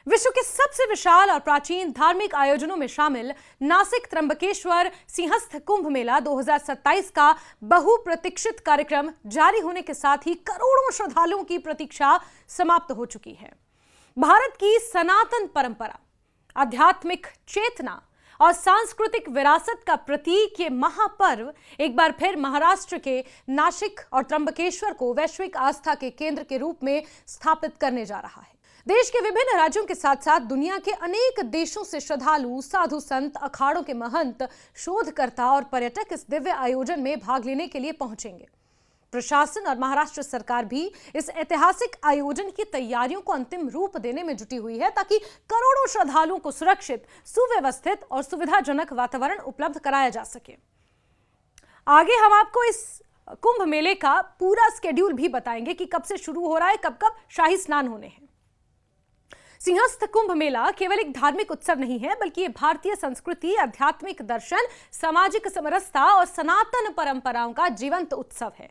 विश्व के सबसे विशाल और प्राचीन धार्मिक आयोजनों में शामिल नासिक त्र्यंबकेश्वर सिंहस्थ कुंभ मेला 2027 का बहुप्रतीक्षित कार्यक्रम जारी होने के साथ ही करोड़ों श्रद्धालुओं की प्रतीक्षा समाप्त हो चुकी है। भारत की सनातन परंपरा, आध्यात्मिक चेतना और सांस्कृतिक विरासत का प्रतीक ये महापर्व एक बार फिर महाराष्ट्र के नासिक और त्र्यंबकेश्वर को वैश्विक आस्था के केंद्र के रूप में स्थापित करने जा रहा है। देश के विभिन्न राज्यों के साथ साथ दुनिया के अनेक देशों से श्रद्धालु, साधु संत, अखाड़ों के महंत, शोधकर्ता और पर्यटक इस दिव्य आयोजन में भाग लेने के लिए पहुंचेंगे। प्रशासन और महाराष्ट्र सरकार भी इस ऐतिहासिक आयोजन की तैयारियों को अंतिम रूप देने में जुटी हुई है ताकि करोड़ों श्रद्धालुओं को सुरक्षित, सुव्यवस्थित और सुविधाजनक वातावरण उपलब्ध कराया जा सके। आगे हम आपको इस कुंभ मेले का पूरा स्केड्यूल भी बताएंगे कि कब से शुरू हो रहा है, कब कब शाही स्नान होने हैं। सिंहस्थ कुंभ मेला केवल एक धार्मिक उत्सव नहीं है, बल्कि ये भारतीय संस्कृति, आध्यात्मिक दर्शन, सामाजिक समरसता और सनातन परंपराओं का जीवंत उत्सव है।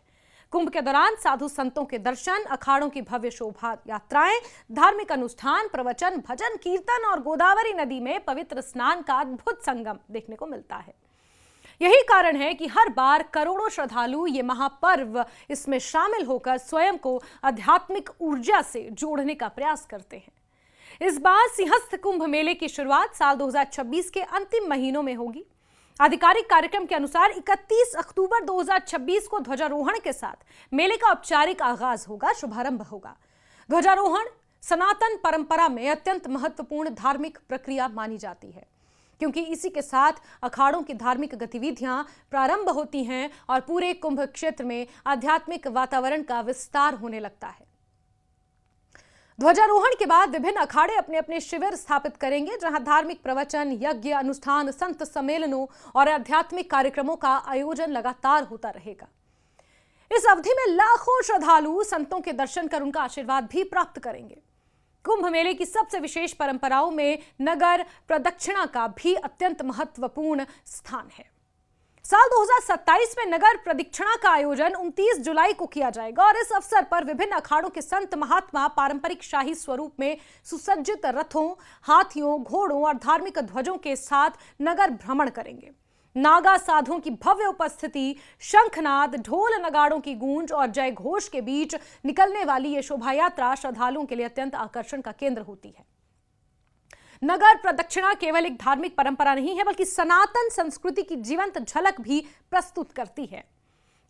कुंभ के दौरान साधु संतों के दर्शन, अखाड़ों की भव्य शोभा यात्राएं, धार्मिक अनुष्ठान, प्रवचन, भजन, कीर्तन और गोदावरी नदी में पवित्र स्नान का अद्भुत संगम देखने को मिलता है। यही कारण है कि हर बार करोड़ों श्रद्धालु ये महापर्व इसमें शामिल होकर स्वयं को आध्यात्मिक ऊर्जा से जोड़ने का प्रयास करते हैं। इस बार सिंहस्थ कुंभ मेले की शुरुआत साल 2026 के अंतिम महीनों में होगी। आधिकारिक कार्यक्रम के अनुसार 31 अक्टूबर 2026 को ध्वजारोहण के साथ मेले का औपचारिक आगाज होगा, शुभारंभ होगा। ध्वजारोहण सनातन परंपरा में अत्यंत महत्वपूर्ण धार्मिक प्रक्रिया मानी जाती है, क्योंकि इसी के साथ अखाड़ों की धार्मिक गतिविधियां प्रारंभ होती हैं और पूरे कुंभ क्षेत्र में आध्यात्मिक वातावरण का विस्तार होने लगता है। ध्वजारोहण के बाद विभिन्न अखाड़े अपने अपने शिविर स्थापित करेंगे, जहां धार्मिक प्रवचन, यज्ञ, अनुष्ठान, संत सम्मेलनों और आध्यात्मिक कार्यक्रमों का आयोजन लगातार होता रहेगा। इस अवधि में लाखों श्रद्धालु संतों के दर्शन कर उनका आशीर्वाद भी प्राप्त करेंगे। कुंभ मेले की सबसे विशेष परंपराओं में नगर प्रदक्षिणा का भी अत्यंत महत्वपूर्ण स्थान है। साल 2027 में नगर प्रदक्षिणा का आयोजन 29 जुलाई को किया जाएगा और इस अवसर पर विभिन्न अखाड़ों के संत महात्मा पारंपरिक शाही स्वरूप में सुसज्जित रथों, हाथियों, घोड़ों और धार्मिक ध्वजों के साथ नगर भ्रमण करेंगे। नागा साधुओं की भव्य उपस्थिति, शंखनाद, ढोल नगाड़ों की गूंज और जय घोष के बीच निकलने वाली ये शोभा यात्रा श्रद्धालुओं के लिए अत्यंत आकर्षण का केंद्र होती है। नगर प्रदक्षिणा केवल एक धार्मिक परंपरा नहीं है, बल्कि सनातन संस्कृति की जीवंत झलक भी प्रस्तुत करती है।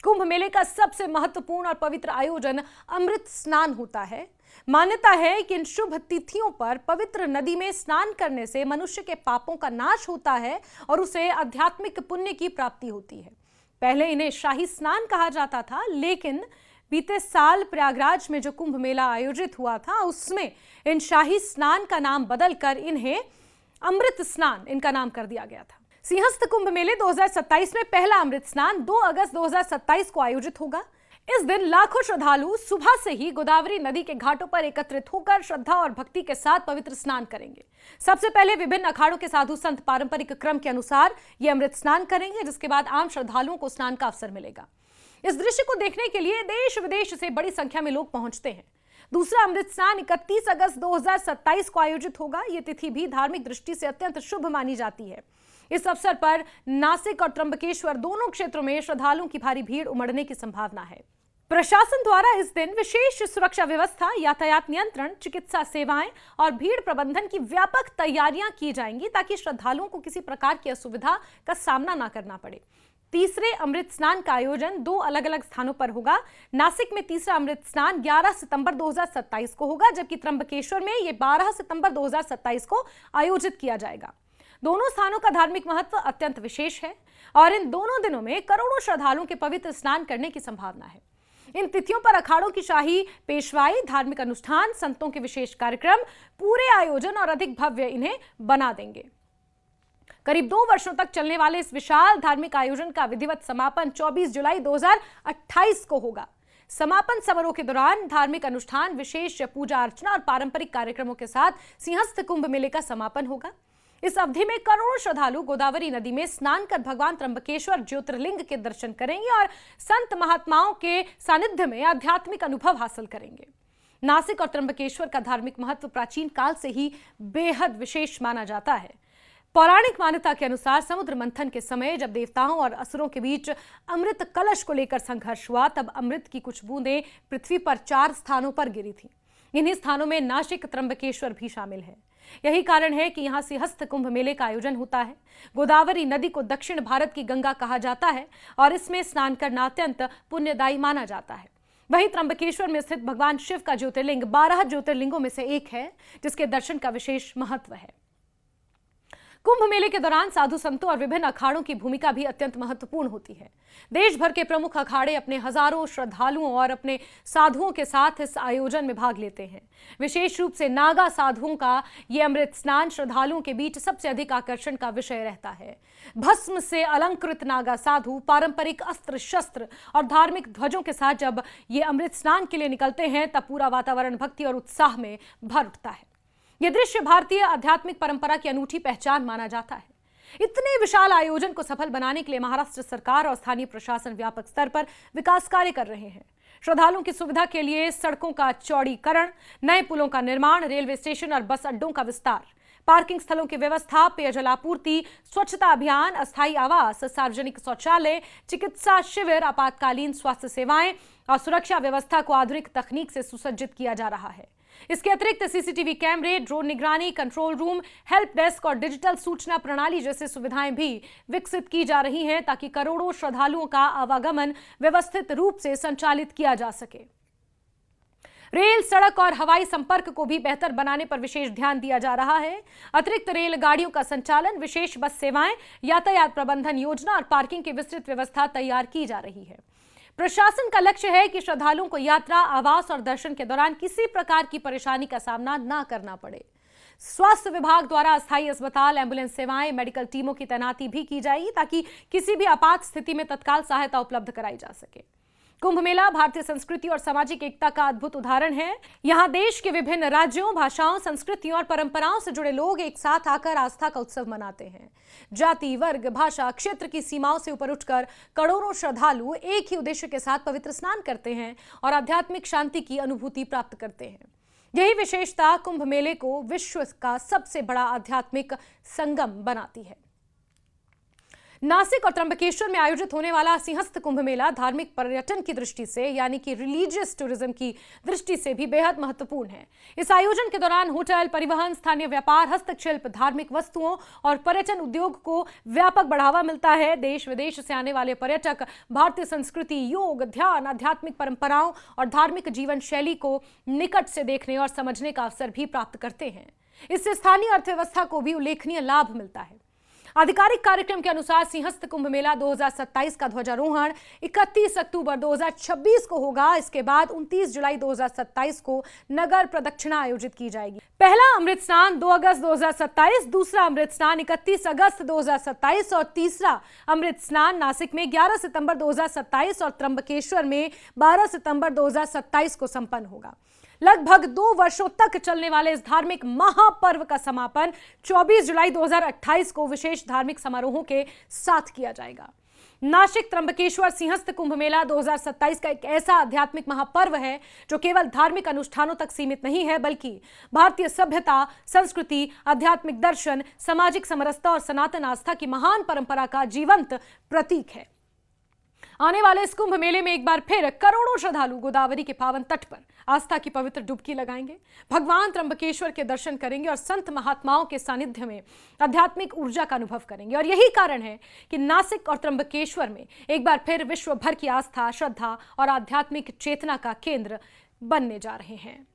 कुंभ मेले का सबसे महत्वपूर्ण और पवित्र आयोजन अमृत स्नान होता है। मान्यता है कि इन शुभ तिथियों पर पवित्र नदी में स्नान करने से मनुष्य के पापों का नाश होता है और उसे आध्यात्मिक पुण्य की प्राप्ति होती है। पहले इन्हें शाही स्नान कहा जाता था, लेकिन बीते साल प्रयागराज में जो कुंभ मेला आयोजित हुआ था, उसमें इन शाही स्नान का नाम बदलकर इन्हें अमृत स्नान इनका नाम कर दिया गया था। सिंहस्थ कुंभ मेले 2027 में पहला अमृत स्नान 2 अगस्त 2027 को आयोजित होगा। इस दिन लाखों श्रद्धालु सुबह से ही गोदावरी नदी के घाटों पर एकत्रित होकर श्रद्धा और भक्ति के साथ पवित्र स्नान करेंगे। सबसे पहले विभिन्न अखाड़ों के साधु संत पारंपरिक क्रम के अनुसार ये अमृत स्नान करेंगे, जिसके बाद आम श्रद्धालुओं को स्नान का अवसर मिलेगा। इस दृश्य को देखने के लिए देश विदेश से बड़ी संख्या में लोग पहुंचते हैं। दूसरा अमृत स्नान 31 अगस्त 2027 को आयोजित होगा। यह तिथि भी धार्मिक दृष्टि से अत्यंत शुभ मानी जाती है। इस अवसर पर नासिक और त्र्यंबकेश्वर दोनों क्षेत्रों में श्रद्धालुओं की भारी भीड़ उमड़ने की संभावना है। प्रशासन द्वारा इस दिन विशेष सुरक्षा व्यवस्था, यातायात नियंत्रण, चिकित्सा सेवाएं और भीड़ प्रबंधन की व्यापक तैयारियां की जाएंगी, ताकि श्रद्धालुओं को किसी प्रकार की असुविधा का सामना न करना पड़े। तीसरे अमृत स्नान का आयोजन 2 अलग अलग स्थानों पर होगा। नासिक में तीसरा अमृत स्नान 11 सितंबर 2027 को होगा, जबकि त्र्यंबकेश्वर में यह 12 सितंबर 2027 को आयोजित किया जाएगा। दोनों स्थानों का धार्मिक महत्व अत्यंत विशेष है और इन दोनों दिनों में करोड़ों श्रद्धालुओं के पवित्र स्नान करने की संभावना है। इन तिथियों पर अखाड़ों की शाही पेशवाई, धार्मिक अनुष्ठान, संतों के विशेष कार्यक्रम पूरे आयोजन और अधिक भव्य इन्हें बना देंगे। करीब 2 वर्षों तक चलने वाले इस विशाल धार्मिक आयोजन का विधिवत समापन 24 जुलाई 2028 को होगा। समापन समारोह के दौरान धार्मिक अनुष्ठान, विशेष पूजा अर्चना और पारंपरिक कार्यक्रमों के साथ सिंहस्थ कुंभ मेले का समापन होगा। इस अवधि में करोड़ों श्रद्धालु गोदावरी नदी में स्नान कर भगवान त्र्यंबकेश्वर ज्योतिर्लिंग के दर्शन करेंगे और संत महात्माओं के सानिध्य में आध्यात्मिक अनुभव हासिल करेंगे। नासिक और त्र्यंबकेश्वर का धार्मिक महत्व प्राचीन काल से ही बेहद विशेष माना जाता है। पौराणिक मान्यता के अनुसार समुद्र मंथन के समय जब देवताओं और असुरों के बीच अमृत कलश को लेकर संघर्ष हुआ, तब अमृत की कुछ बूंदें पृथ्वी पर 4 स्थानों पर गिरी थी। इन्हीं स्थानों में नासिक त्र्यंबकेश्वर भी शामिल है। यही कारण है कि यहाँ सिंहस्थ कुंभ मेले का आयोजन होता है। गोदावरी नदी को दक्षिण भारत की गंगा कहा जाता है और इसमें स्नान करना अत्यंत पुण्यदायी माना जाता है। वहीं त्र्यंबकेश्वर में स्थित भगवान शिव का ज्योतिर्लिंग 12 ज्योतिर्लिंगों में से एक है, जिसके दर्शन का विशेष महत्व है। कुंभ मेले के दौरान साधु संतों और विभिन्न अखाड़ों की भूमिका भी अत्यंत महत्वपूर्ण होती है। देश भर के प्रमुख अखाड़े अपने हजारों श्रद्धालुओं और अपने साधुओं के साथ इस आयोजन में भाग लेते हैं। विशेष रूप से नागा साधुओं का ये अमृत स्नान श्रद्धालुओं के बीच सबसे अधिक आकर्षण का विषय रहता है। भस्म से अलंकृत नागा साधु पारंपरिक अस्त्र शस्त्र और धार्मिक ध्वजों के साथ जब ये अमृत स्नान के लिए निकलते हैं, तब पूरा वातावरण भक्ति और उत्साह में भर उठता है। यह दृश्य भारतीय आध्यात्मिक परंपरा की अनूठी पहचान माना जाता है। इतने विशाल आयोजन को सफल बनाने के लिए महाराष्ट्र सरकार और स्थानीय प्रशासन व्यापक स्तर पर विकास कार्य कर रहे हैं। श्रद्धालुओं की सुविधा के लिए सड़कों का चौड़ीकरण, नए पुलों का निर्माण, रेलवे स्टेशन और बस अड्डों का विस्तार, पार्किंग स्थलों की व्यवस्था, पेयजल आपूर्ति, स्वच्छता अभियान, अस्थायी आवास, सार्वजनिक शौचालय, चिकित्सा शिविर, आपातकालीन स्वास्थ्य सेवाएं और सुरक्षा व्यवस्था को आधुनिक तकनीक से सुसज्जित किया जा रहा है। इसके अतिरिक्त सीसीटीवी कैमरे, ड्रोन निगरानी, कंट्रोल रूम, हेल्प डेस्क और डिजिटल सूचना प्रणाली जैसी सुविधाएं भी विकसित की जा रही हैं, ताकि करोड़ों श्रद्धालुओं का आवागमन व्यवस्थित रूप से संचालित किया जा सके। रेल, सड़क और हवाई संपर्क को भी बेहतर बनाने पर विशेष ध्यान दिया जा रहा है। अतिरिक्त रेलगाड़ियों का संचालन, विशेष बस सेवाएं, यातायात प्रबंधन योजना और पार्किंग की विस्तृत व्यवस्था तैयार की जा रही है। प्रशासन का लक्ष्य है कि श्रद्धालुओं को यात्रा, आवास और दर्शन के दौरान किसी प्रकार की परेशानी का सामना न करना पड़े। स्वास्थ्य विभाग द्वारा अस्थायी अस्पताल, एम्बुलेंस सेवाएं, मेडिकल टीमों की तैनाती भी की जाएगी, ताकि किसी भी आपात स्थिति में तत्काल सहायता उपलब्ध कराई जा सके। कुंभ मेला भारतीय संस्कृति और सामाजिक एकता का अद्भुत उदाहरण है। यहाँ देश के विभिन्न राज्यों, भाषाओं, संस्कृतियों और परंपराओं से जुड़े लोग एक साथ आकर आस्था का उत्सव मनाते हैं। जाति, वर्ग, भाषा, क्षेत्र की सीमाओं से ऊपर उठकर करोड़ों श्रद्धालु एक ही उद्देश्य के साथ पवित्र स्नान करते हैं और आध्यात्मिक शांति की अनुभूति प्राप्त करते हैं। यही विशेषता कुंभ मेले को विश्व का सबसे बड़ा आध्यात्मिक संगम बनाती है। नासिक और त्र्यंबकेश्वर में आयोजित होने वाला सिंहस्थ कुंभ मेला धार्मिक पर्यटन की दृष्टि से, यानी कि रिलीजियस टूरिज्म की दृष्टि से भी बेहद महत्वपूर्ण है। इस आयोजन के दौरान होटल, परिवहन, स्थानीय व्यापार, हस्तशिल्प, धार्मिक वस्तुओं और पर्यटन उद्योग को व्यापक बढ़ावा मिलता है। देश विदेश से आने वाले पर्यटक भारतीय संस्कृति, योग, ध्यान, आध्यात्मिक परंपराओं और धार्मिक जीवन शैली को निकट से देखने और समझने का अवसर भी प्राप्त करते हैं। इससे स्थानीय अर्थव्यवस्था को भी उल्लेखनीय लाभ मिलता है। आधिकारिक कार्यक्रम के अनुसार सिंहस्थ कुंभ मेला 2027 का ध्वजारोहण 31 अक्टूबर 2026 को होगा। इसके बाद 29 जुलाई 2027 को नगर प्रदक्षिणा आयोजित की जाएगी। पहला अमृत स्नान 2 अगस्त 2027, दूसरा अमृत स्नान 31 अगस्त 2027 और तीसरा अमृत स्नान नासिक में 11 सितंबर 2027 और त्र्यंबकेश्वर में 12 सितंबर 2027 को संपन्न होगा। लगभग 2 वर्षों तक चलने वाले इस धार्मिक महापर्व का समापन 24 जुलाई 2028 को विशेष धार्मिक समारोहों के साथ किया जाएगा। नासिक त्र्यंबकेश्वर सिंहस्थ कुंभ मेला 2027 का एक ऐसा आध्यात्मिक महापर्व है जो केवल धार्मिक अनुष्ठानों तक सीमित नहीं है, बल्कि भारतीय सभ्यता, संस्कृति, आध्यात्मिक दर्शन, सामाजिक समरसता और सनातन आस्था की महान परंपरा का जीवंत प्रतीक है। आने वाले इस कुंभ मेले में एक बार फिर करोड़ों श्रद्धालु गोदावरी के पावन तट पर आस्था की पवित्र डुबकी लगाएंगे, भगवान त्र्यंबकेश्वर के दर्शन करेंगे और संत महात्माओं के सानिध्य में आध्यात्मिक ऊर्जा का अनुभव करेंगे। और यही कारण है कि नासिक और त्र्यंबकेश्वर में एक बार फिर विश्व भर की आस्था, श्रद्धा और आध्यात्मिक चेतना का केंद्र बनने जा रहे हैं।